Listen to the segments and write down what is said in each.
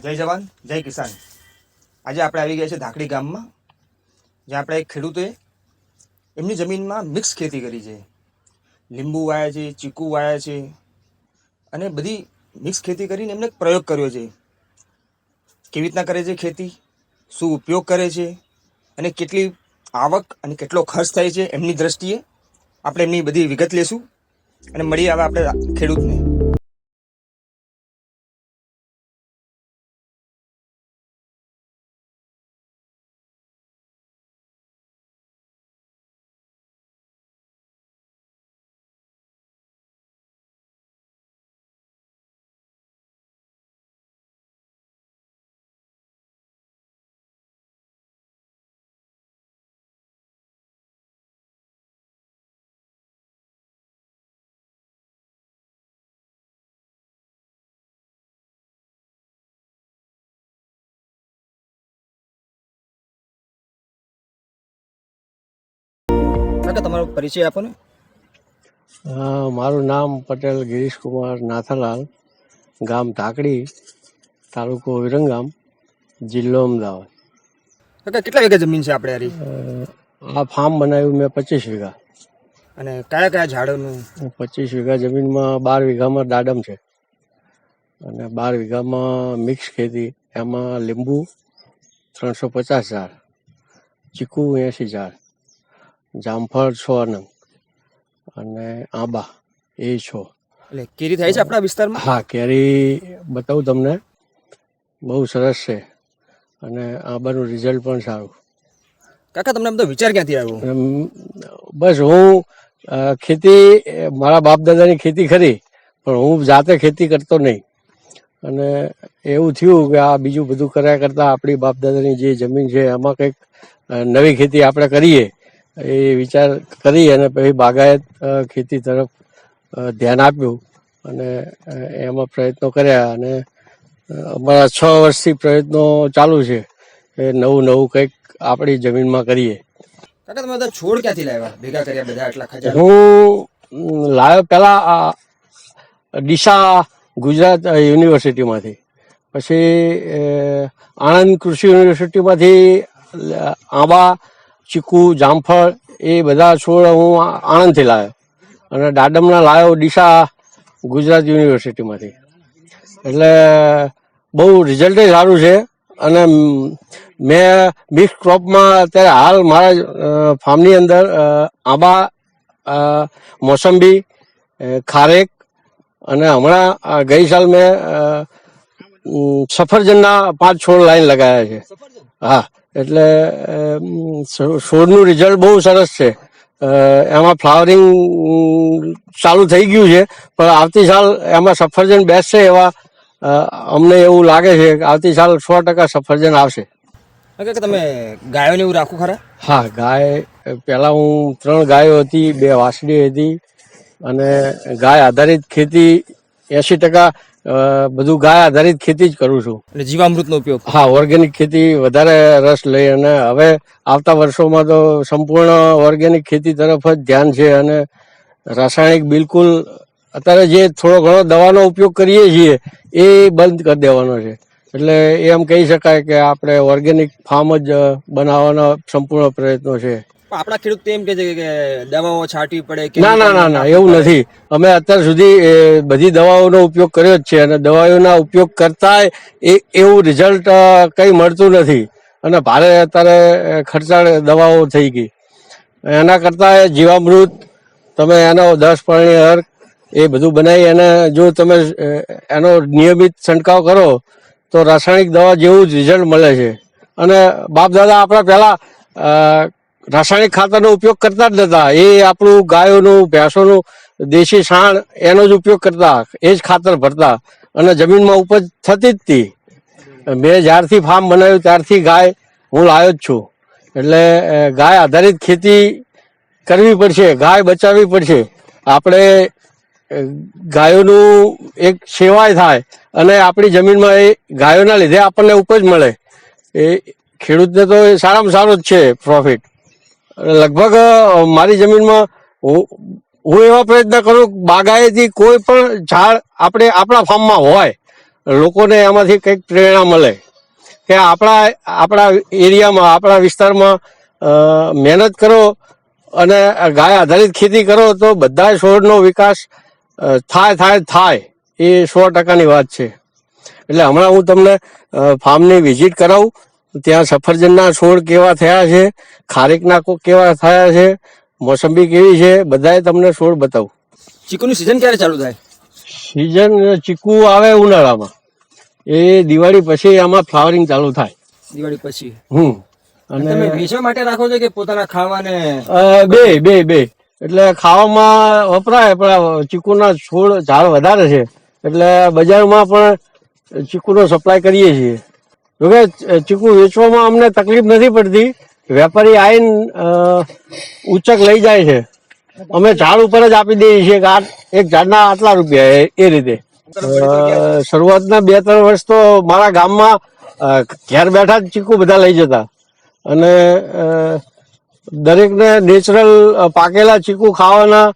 જય જવાન જય કિસાન। આજે આપણે આવી ગયા છે ધાકડી ગામમાં, જ્યાં આપણે એક ખેડૂતોએ એમની જમીનમાં મિક્સ ખેતી કરી છે। લીંબુ વાયા છે, ચીકુ વાયા છે અને બધી મિક્સ ખેતી કરીને એમને એક પ્રયોગ કર્યો છે। કેવી રીતના કરે છે ખેતી, શું ઉપયોગ કરે છે અને કેટલી આવક અને કેટલો ખર્ચ થાય છે એમની દ્રષ્ટિએ આપણે એમની બધી વિગત લેશું અને મળીએ હવે આપણે ખેડૂતને। તમારો પરિચય આપો ને। મારું નામ પટેલ ગિરીશ કુમાર નાથાલાલ, ગામ ધાકડી, તાલુકો વિરંગામ, જિલ્લો અમદાવાદ। કાકા કેટલા વીઘા જમીન છે આપણે આરી? આ ફાર્મ બનાવ્યું મેં 25 વીઘા। અને કયા કયા ઝાડોનું? 25 વીઘા જમીનમાં 12 વીઘામાં દાડમ છે અને 12 વીઘામાં મિક્સ ખેતી। એમાં લીંબુ 350 ઝાડ, ચીકુ 80 ઝાડ, જામફળ 6 નંગ અને આંબા એ 6। એટલે કેરી થાય છે આપણા વિસ્તારમાં? હા, કેરી બતાવું તમને, બહુ સરસ છે અને આંબાનું રિઝલ્ટ પણ સારું। કાકા તમને બધો વિચાર ક્યાંથી આવ્યો? બસ હું ખેતી, મારા બાપ દાદાની ખેતી ખરી, પણ હું જાતે ખેતી કરતો નહીં અને એવું થયું કે આ બીજું બધું કર્યા કરતાં આપણી બાપ દાદાની જે જમીન છે એમાં કંઈક નવી ખેતી આપણે કરીએ એ વિચાર કરી અને પછી બાગાયત ખેતી તરફ ધ્યાન આપ્યું અને એમાં પ્રયત્નો કર્યા અને અમારા 6 વર્ષથી પ્રયત્નો ચાલુ છે એ નવું કંઈક આપણી જમીનમાં કરીએ। કાકા તમે બધા છોડ ક્યાંથી લાવ્યા, ભેગા કર્યા બધા આટલા ખજાના? હું લાવ્યો પહેલા ડીસા ગુજરાત યુનિવર્સિટીમાંથી, પછી આણંદ કૃષિ યુનિવર્સિટીમાંથી આંબા, ચીકુ, જામફળ એ બધા છોડ હું આણંદથી લાવ્યો અને દાડમના લાવ્યો ડીસા ગુજરાત યુનિવર્સિટીમાંથી। એટલે બહુ રિઝલ્ટ સારું છે અને મેં મિક્સ ક્રોપમાં અત્યારે હાલ મારા ફાર્મની અંદર આંબા, મોસંબી, ખારેક અને હમણાં ગઈ સાલ મેં સફરજનના 5 છોડ લાઈન લગાવ્યા છે। હા, એટલે છોડનું રિઝલ્ટ બહુ સરસ છે। એમાં ફ્લાવરિંગ ચાલુ થઈ ગયું છે, પણ આવતી સાલ એમાં સફરજન બેસશે એવા અમને એવું લાગે છે કે આવતી સાલ 100% સફરજન આવશે। તમે ગાયોને એવું રાખો ખરા? હા, ગાય પહેલાં હું 3 ગાયો હતી, 2 વાસળી હતી અને ગાય આધારિત ખેતી 80% બધું ગાય આધારિત ખેતી જ કરું છું। એટલે જીવામૃતનો ઉપયોગ? હા, ઓર્ગેનિક ખેતી વધારે રસ લઈ અને હવે આવતા વર્ષોમાં તો સંપૂર્ણ ઓર્ગેનિક ખેતી તરફ જ ધ્યાન છે અને રાસાયણિક બિલકુલ અત્યારે જે થોડો ઘણો દવાનો ઉપયોગ કરીએ છીએ એ બંધ કરી દેવાનો છે। એટલે એમ કહી શકાય કે આપણે ઓર્ગેનિક ફાર્મ જ બનાવવાના સંપૂર્ણ પ્રયત્નો છે। આપણા ખેડૂત એમ કે છે કે દવાઓ છાંટવી પડે? ના, એવું નથી। અમે અત્યાર સુધી બધી દવાઓનો ઉપયોગ કર્યો જ છે અને દવાઓના ઉપયોગ કરતા એવું રિઝલ્ટ કંઈ મળતું નથી અને ભારે અત્યારે ખર્ચાળ દવાઓ થઈ ગઈ। એના કરતાં જીવામૃત તમે એનો 10 પાણી અર્ક એ બધું બનાવી અને જો તમે એનો નિયમિત છંટકાવ કરો તો રાસાયણિક દવા જેવું જ રિઝલ્ટ મળે છે। અને બાપ દાદા આપણા પહેલાં રાસાયણિક ખાતરનો ઉપયોગ કરતા જ નહોતા, એ આપણું ગાયોનું, ભેંસોનું દેશી છાણ એનો જ ઉપયોગ કરતા, એ જ ખાતર ભરતા અને જમીનમાં ઉપજ થતી જ હતી। મેં જ્યારથી ફાર્મ બનાવ્યું ત્યારથી ગાય હું લાવ્યો જ છું। એટલે ગાય આધારિત ખેતી કરવી પડશે, ગાય બચાવવી પડશે। આપણે ગાયોનું એક સેવાય થાય અને આપણી જમીનમાં એ ગાયોના લીધે આપણને ઉપજ મળે, એ ખેડૂતને તો એ સારામાં સારું જ છે પ્રોફિટ। લગભગ મારી જમીનમાં હું એવા પ્રયત્ન કરું બાગાયતી કોઈ પણ ઝાડ આપણે આપણા ફાર્મમાં હોય લોકોને એમાંથી કંઈક પ્રેરણા મળે કે આપણા એરિયામાં આપણા વિસ્તારમાં મહેનત કરો અને ગાય આધારિત ખેતી કરો તો બધા છોડનો વિકાસ થાય એ 100%ની વાત છે. એટલે હમણાં હું તમને ફાર્મની વિઝિટ કરાવું, ત્યાં સફરજનના છોડ કેવા થયા છે, ખારીકના કેવા થયા છે, મોસંબી કેવી છે, બધાએ તમને છોડ બતાવું. ચીકુની સિઝન ક્યારે ચાલુ થાય? સિઝન ચીકુ આવે ઉનાળામાં, એ દિવાળી પછી આમાં ફ્લાવરિંગ ચાલુ થાય. દિવાળી પછી. અને તમે વેચવા માટે રાખો છો કે પોતાના ખાવાને? બે એટલે ખાવામાં વપરાય, પણ ચીકુના છોડ ઝાડ વધારે છે એટલે બજારમાં પણ ચીકુનો સપ્લાય કરીએ છીએ. જોકે ચીકુ વેચવામાં અમને તકલીફ નથી પડતી, વેપારી આવીને ઉચક લઈ જાય છે. અમે ઝાડ ઉપર જ આપી દઈએ છીએ કે એક ઝાડના આટલા રૂપિયા, એ રીતે. શરૂઆતના 2-3 વર્ષ તો મારા ગામમાં ઘેર બેઠા જ ચીકુ બધા લઈ જતા, અને દરેકને નેચરલ પાકેલા ચીકુ ખાવાના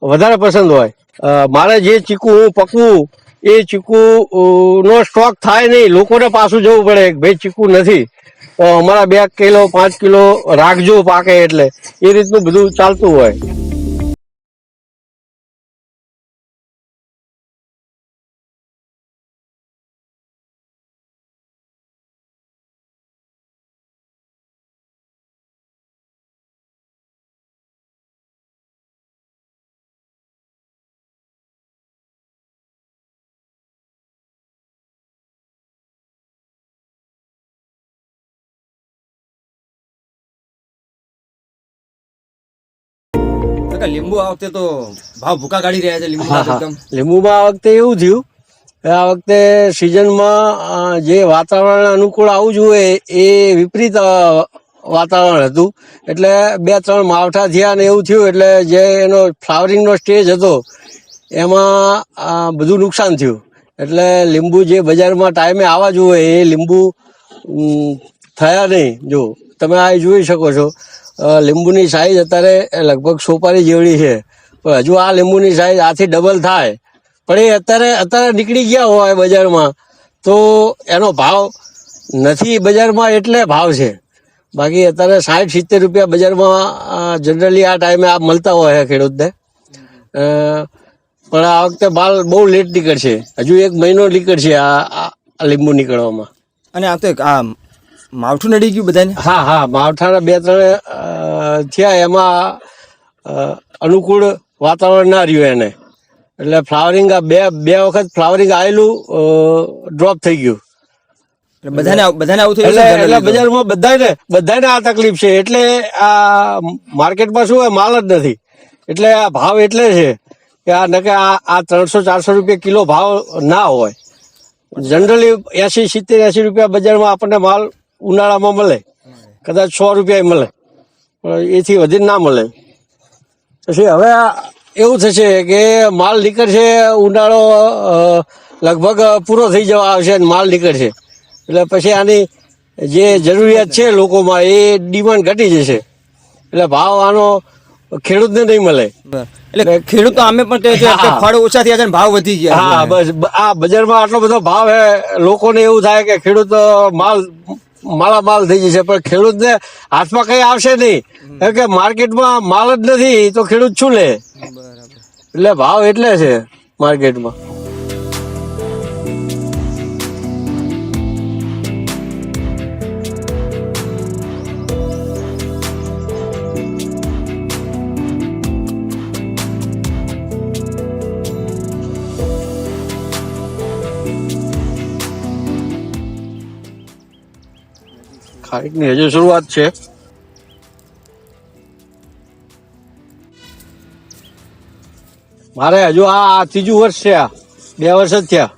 વધારે પસંદ હોય. મારે જે ચીકુ હું પકવું એ ચીકુ નો સ્ટોક થાય નહીં, લોકોને પાછું જવું પડે ભાઈ ચીકુ નથી તો અમારા 2 કિલો 5 કિલો રાખજો પાકે, એટલે એ રીતનું બધું ચાલતું હોય. લીંબુ આ વખતે તો ભાવ ભૂકા કાઢી રહ્યા છે. લીંબુમાં આ વખતે એવું થયું, આ વખતે સિઝનમાં જે વાતાવરણ અનુકૂળ આવવું જોઈએ એ વિપરીત વાતાવરણ હતું, એટલે 2-3 માવઠા થયા ને એવું થયું, એટલે જે એનો ફ્લાવરિંગનો સ્ટેજ હતો એમાં બધું નુકસાન થયું. એટલે લીંબુ જે બજારમાં ટાઈમે આવવા જોઈએ એ લીંબુ થયા નહીં. જો તમે આ જોઈ શકો છો, લીંબુની સાઈઝ અત્યારે લગભગ સોપારી જેવડી છે, પણ હજુ આ લીંબુની સાઈઝ આથી ડબલ થાય, પણ એ અત્યારે નીકળી ગયા હોય બજારમાં તો એનો ભાવ નથી બજારમાં, એટલે ભાવ છે. બાકી અત્યારે 60-70 રૂપિયા બજારમાં જનરલી આ ટાઈમે આ મળતા હોય છે ખેડૂતને. પણ આ વખતે માલ બહુ લેટ નીકળશે, હજુ 1 મહિનો નીકળશે આ લીંબુ નીકળવામાં. અને આ તો આ માવઠું નડી ગયું બધાને? હા, માવઠાના 2-3 થયા, એમાં અનુકૂળ વાતાવરણ ના રહ્યું એને, એટલે ફ્લાવરિંગ બે વખત ફ્લાવરિંગ આવેલું ડ્રોપ થઈ ગયું. બધાને આવું થયું એટલે બજારમાં બધાને આ તકલીફ છે. એટલે આ માર્કેટમાં શું હોય, માલ જ નથી, એટલે આ ભાવ એટલે છે કે આ 300-400 રૂપિયા કિલો ભાવ ના હોય. જનરલી 80-70-80 રૂપિયા બજારમાં આપણને માલ ઉનાળામાં મળે, કદાચ 100 રૂપિયા મળે, પણ એથી વધીને ના મળે. પછી હવે એવું થશે કે માલ નીકળશે, ઉનાળો લગભગ પૂરો થઈ જવા આવશે અને માલ નીકળશે, એટલે પછી આની જે જરૂરિયાત છે લોકોમાં એ ડિમાન્ડ ઘટી જશે, એટલે ભાવ આનો ખેડૂતને નહીં મળે. એટલે ખેડૂતો આમે પણ કહે છે કે ફળ ઓછા થયા છે, ભાવ વધી ગયા. હા, બસ આ બજારમાં આટલો બધો ભાવ હે, લોકોને એવું થાય કે ખેડૂત માલામાલ થઈ જશે, પણ ખેડૂતને હાથમાં કઈ આવશે નહીં, કારણ કે માર્કેટમાં માલ જ નથી તો ખેડૂત શું લે? એટલે ભાવ એટલે છે માર્કેટમાં. ખારીકની હજુ શરૂઆત છે. મારે હજુ આ 3જું વર્ષ છે, આ 2 વર્ષ જ થયા.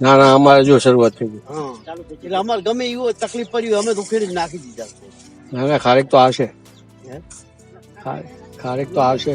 ના, અમારે જો શરૂઆત થઈ ગઈ. એટલે અમારે ગમે એવું તકલીફ પડી અમે તો ખેડી નાખી દીધા. ના, ખારેક તો આવશે, ખારેક તો આવશે.